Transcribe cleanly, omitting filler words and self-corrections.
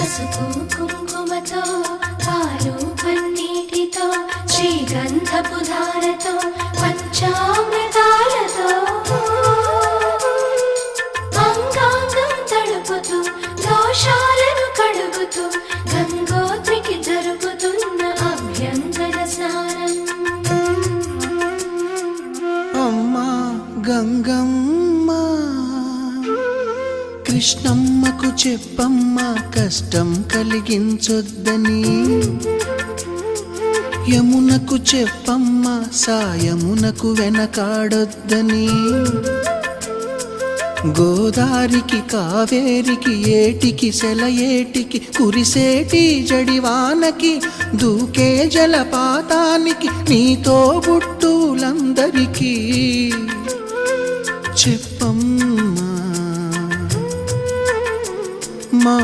పసుపు కుంకుమతో పాలు పన్నీటితో శ్రీగంధపు ధారతో పంచామృతాలతో అంగాంగం తడుపుతూ దోషాలను కడుగుతూ గంగోత్రికి జరుపుతున్న అభ్యంతర స్నానం. అమ్మా గంగమ్మ, కృష్ణమ్మకు చెప్పమ్మా కష్టం కలిగించొద్దని. యమునకు చెప్పమ్మా సాయమునకు వెనకాడొద్దని. గోదారికి కావేరికి ఏటికి సెలయేటికి కురిసేటి జడివానకి దూకే జలపాతానికి నీతో బుట్టులందరికీ చెప్పమ్మా మా